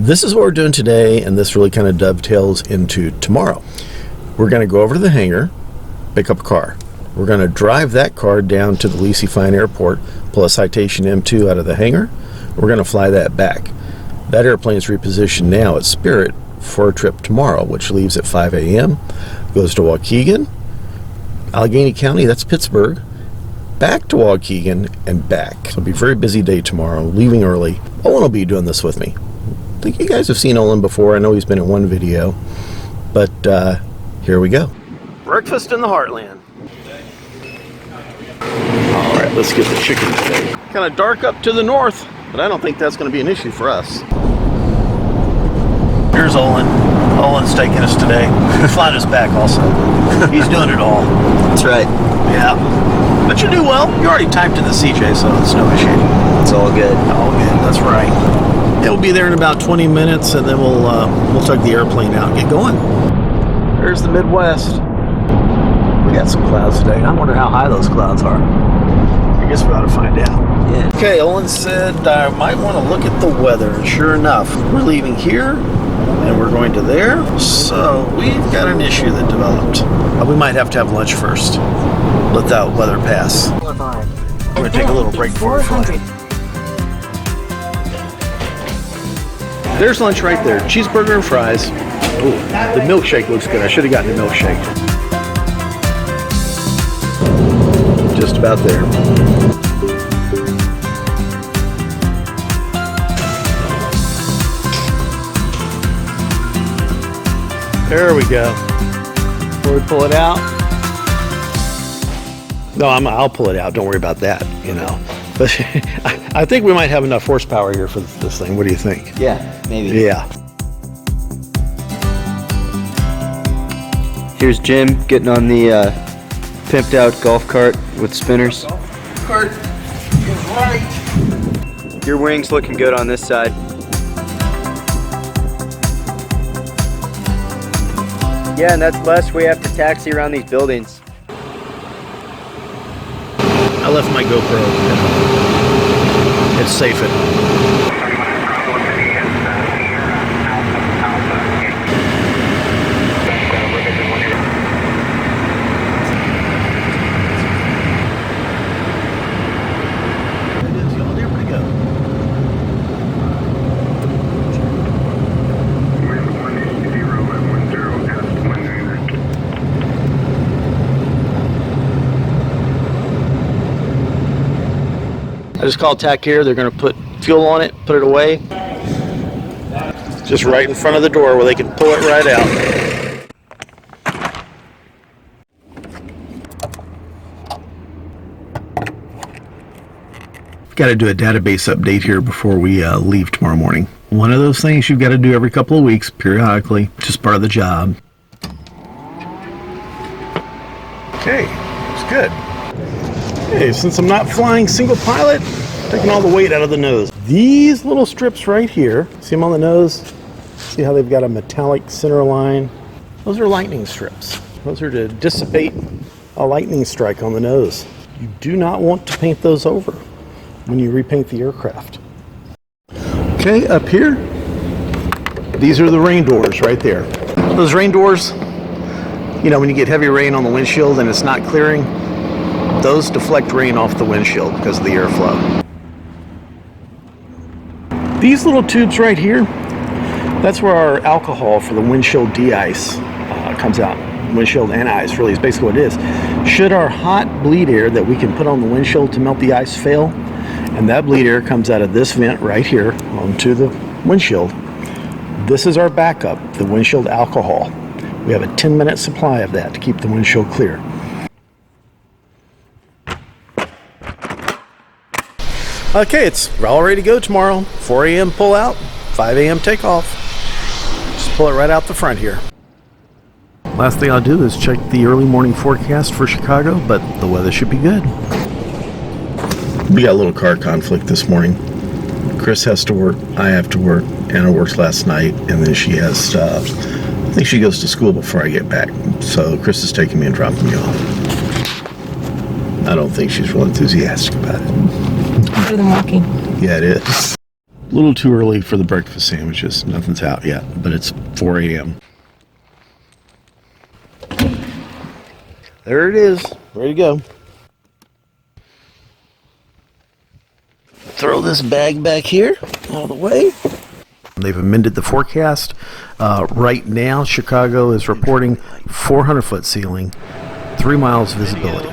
This is what we're doing today, and this really kind of dovetails into tomorrow. We're going to go over to the hangar, pick up a car. We're going to drive that car down to the Lisi Fine Airport, pull a Citation M2 out of the hangar. We're going to fly that back. That airplane is repositioned now at Spirit for a trip tomorrow, which leaves at 5 a.m., goes to Waukegan, Allegheny County, that's Pittsburgh, back to Waukegan, and back. So it'll be a very busy day tomorrow, leaving early. Olen will be doing this with me. I think you guys have seen Olen before. I know he's been in one video, but here we go. Breakfast in the heartland. All right, let's get the chicken today. Kind of dark up to the north, but I don't think that's going to be an issue for us. Here's Olen. Olen's taking us today. He's flying us back also. He's doing it all. That's right. Yeah. But you do well. You already typed in the CJ, so it's no issue. It's all good. All good, that's right. Yeah, we'll be there in about 20 minutes, and then we'll tug the airplane out and get going. There's the Midwest. We got some clouds today. I wonder how high those clouds are. I guess we ought to find out. Yeah. Okay, Olen said I might want to look at the weather, and sure enough, we're leaving here, and we're going to there, so we've got an issue that developed. We might have to have lunch first. Let that weather pass. We're going to take a little break before we fly. There's lunch right there. Cheeseburger and fries. Ooh, the milkshake looks good. I should have gotten the milkshake. Just about there. There we go. Before we pull it out. No, I'll pull it out. Don't worry about that, you know. But I think we might have enough horsepower here for this thing. What do you think? Yeah, maybe. Yeah. Here's Jim getting on the pimped out golf cart with spinners. Golf cart is right. Your wing's looking good on this side. Yeah, and that's less we have to taxi around these buildings. I left my GoPro. It's safe at I just called TAC here. They're going to put fuel on it, put it away. Just right in front of the door where they can pull it right out. Got to do a database update here before we leave tomorrow morning. One of those things you've got to do every couple of weeks, periodically, just part of the job. Okay, it's good. Okay, since I'm not flying single pilot, I'm taking all the weight out of the nose. These little strips right here, see them on the nose? See how they've got a metallic center line? Those are lightning strips. Those are to dissipate a lightning strike on the nose. You do not want to paint those over when you repaint the aircraft. Okay, up here, these are the rain doors right there. Those rain doors, you know, when you get heavy rain on the windshield and it's not clearing, those deflect rain off the windshield because of the airflow. These little tubes right here, that's where our alcohol for the windshield de-ice comes out. Windshield and ice really is basically what it is. Should our hot bleed air that we can put on the windshield to melt the ice fail, and that bleed air comes out of this vent right here onto the windshield, this is our backup, the windshield alcohol. We have a 10-minute supply of that to keep the windshield clear. Okay, it's all ready to go tomorrow. 4 a.m. pull out, 5 a.m. takeoff. Just pull it right out the front here. Last thing I'll do is check the early morning forecast for Chicago, but the weather should be good. We got a little car conflict this morning. Chris has to work, I have to work. Anna works last night, and then she has, I think she goes to school before I get back. So Chris is taking me and dropping me off. I don't think she's real enthusiastic about it. Better than walking. Yeah, it is. A little too early for the breakfast sandwiches. Nothing's out yet, but it's 4 a.m. There it is, ready to go. Throw this bag back here, out of the way. They've amended the forecast. Right now, Chicago is reporting 400-foot ceiling, 3 miles visibility.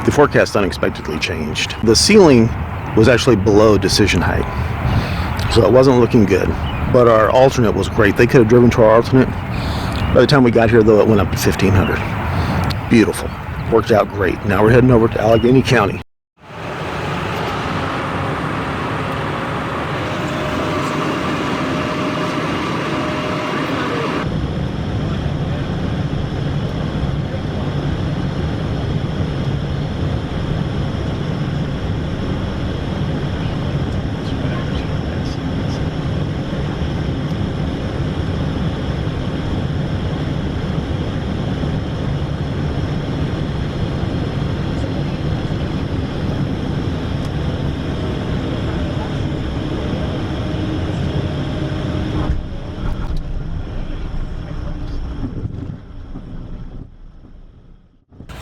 The forecast unexpectedly changed. The ceiling was actually below decision height, so it wasn't looking good. But our alternate was great. They could have driven to our alternate. By the time we got here, though, it went up to 1,500. Beautiful. Worked out great. Now we're heading over to Allegheny County.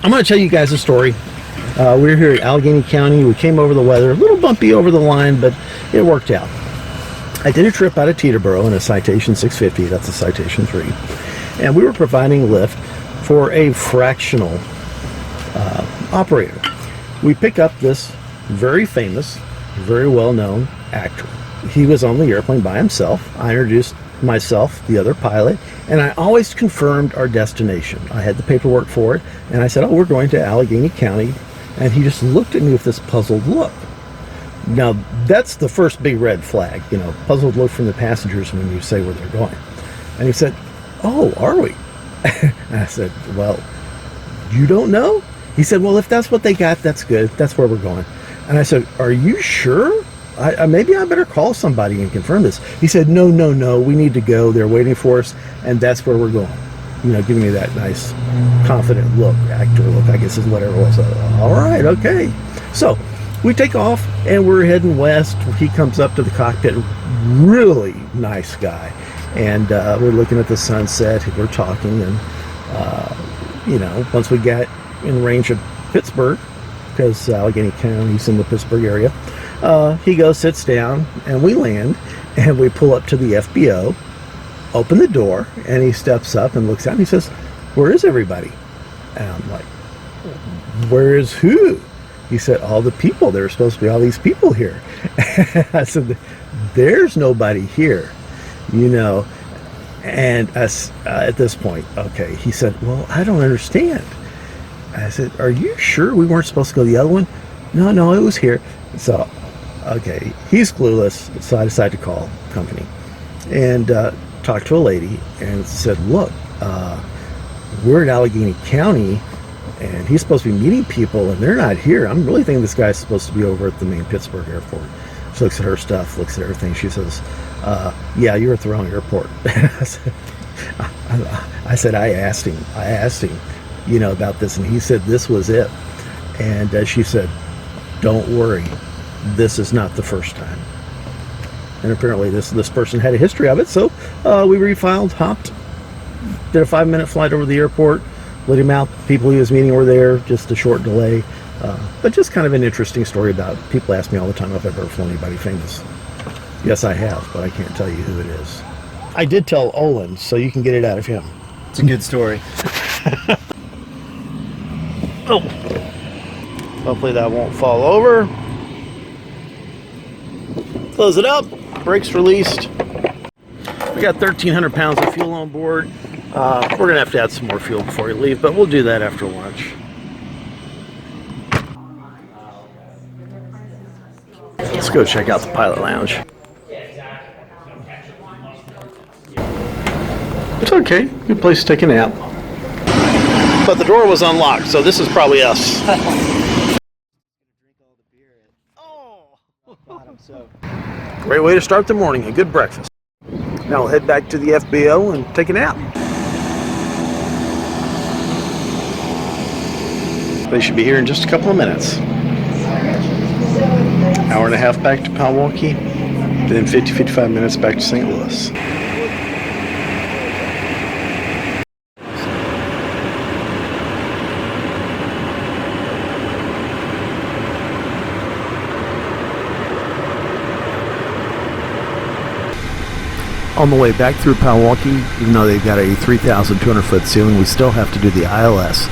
I'm going to tell you guys a story. We're here at Allegheny County. We came over the weather, a little bumpy over the line, but it worked out. I did a trip out of Teterboro in a Citation 650. That's a Citation 3. And we were providing lift for a fractional operator. We pick up this very famous, very well-known actor. He was on the airplane by himself. I introduced myself, the other pilot, and I always confirmed our destination. I had the paperwork for it, and I said, oh, we're going to Allegheny County, and he just looked at me with this puzzled look. Now, that's the first big red flag, you know, puzzled look from the passengers when you say where they're going. And he said, oh, are we? And I said, well, you don't know? He said, well, if that's what they got, that's good. That's where we're going. And I said, are you sure? Maybe I better call somebody and confirm this. He said, no, we need to go. They're waiting for us, and that's where we're going. You know, giving me that nice, confident look, actor look, I guess is whatever it was. All right, okay. So we take off, and we're heading west. He comes up to the cockpit, really nice guy. And we're looking at the sunset, we're talking, and, you know, once we got in range of Pittsburgh, because Allegheny County's in the Pittsburgh area, he goes, sits down, and we land, and we pull up to the FBO, open the door, and he steps up and looks out, and he says, where is everybody? And I'm like, where is who? He said, all the people. There are supposed to be all these people here. I said, there's nobody here, you know. And at this point, okay, he said, well, I don't understand. I said, are you sure we weren't supposed to go to the other one? No, it was here. So, okay, he's clueless, so I decided to call company. And talked to a lady and said, look, we're in Allegheny County, and he's supposed to be meeting people, and they're not here. I'm really thinking this guy's supposed to be over at the main Pittsburgh airport. She looks at her stuff, looks at everything. She says, yeah, you're at the wrong airport. I said, I asked him, you know, about this, and he said this was it. And she said, don't worry, this is not the first time. And apparently this person had a history of it, so we refiled, hopped, did a 5-minute flight over the airport, let him out. People he was meeting were there, just a short delay. But just kind of an interesting story about, people ask me all the time if I've ever flown anybody famous. Yes, I have, but I can't tell you who it is. I did tell Olen, so you can get it out of him. It's a good story. Oh, hopefully that won't fall over. Close it up, brakes released. We got 1,300 pounds of fuel on board. We're gonna have to add some more fuel before we leave, but we'll do that after lunch. Let's go check out the pilot lounge. It's okay, good place to take a nap. But the door was unlocked, so this is probably us. Great way to start the morning, a good breakfast. Now we'll head back to the FBO and take a nap. They should be here in just a couple of minutes. Hour and a half back to Milwaukee, then 55 minutes back to St. Louis. On the way back through Milwaukee, even though they've got a 3,200 foot ceiling, we still have to do the ILS,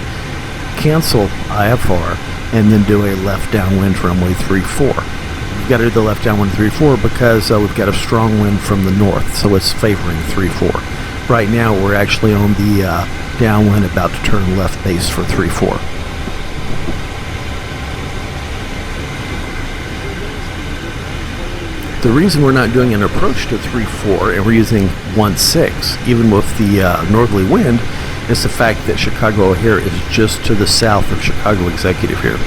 cancel IFR, and then do a left downwind runway 34. We've got to do the left downwind 34 because we've got a strong wind from the north, so it's favoring 34. Right now we're actually on the downwind, about to turn left base for 34. The reason we're not doing an approach to 3-4 and we're using 1-6, even with the northerly wind, is the fact that Chicago O'Hare is just to the south of Chicago Executive here.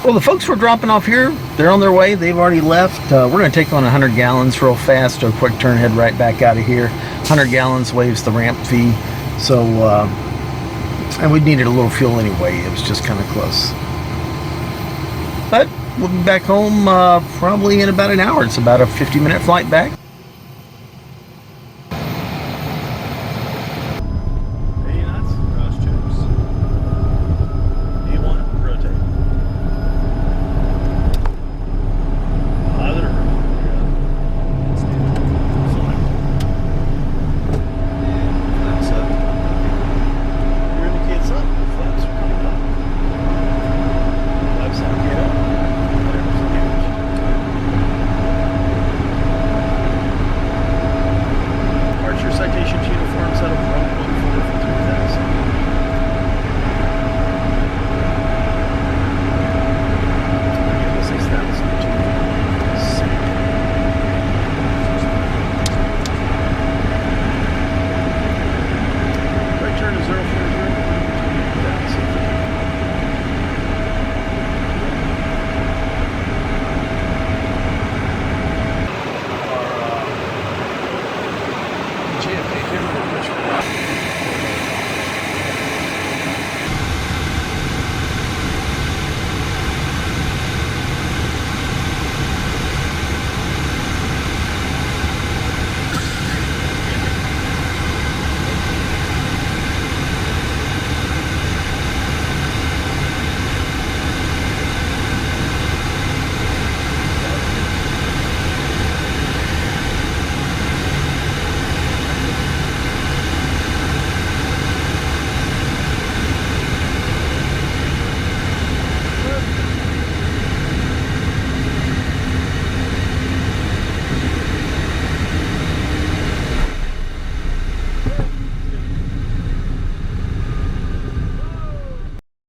Well, the folks we're dropping off here, they're on their way. They've already left. We're going to take on 100 gallons real fast, do a quick turn, head right back out of here. 100 gallons waives the ramp fee. So, and we needed a little fuel anyway. It was just kind of close. But we'll be back home probably in about an hour. It's about a 50-minute flight back.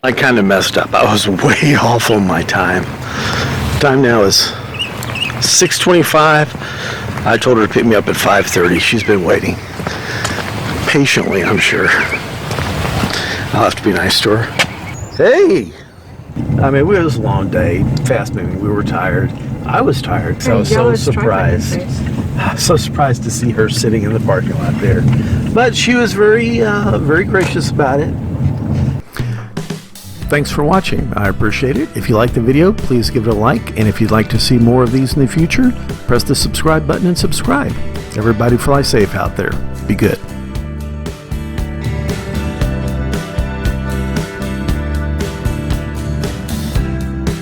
I kind of messed up. I was way off on my time. Time now is 6:25. I told her to pick me up at 5:30. She's been waiting patiently, I'm sure. I'll have to be nice to her. Hey! I mean, it was a long day, fast moving. We were tired. I was tired, so I was so surprised. So surprised to see her sitting in the parking lot there. But she was very gracious about it. Thanks for watching. I appreciate it. If you like the video, please give it a like. And if you'd like to see more of these in the future, press the subscribe button and subscribe. Everybody fly safe out there. Be good.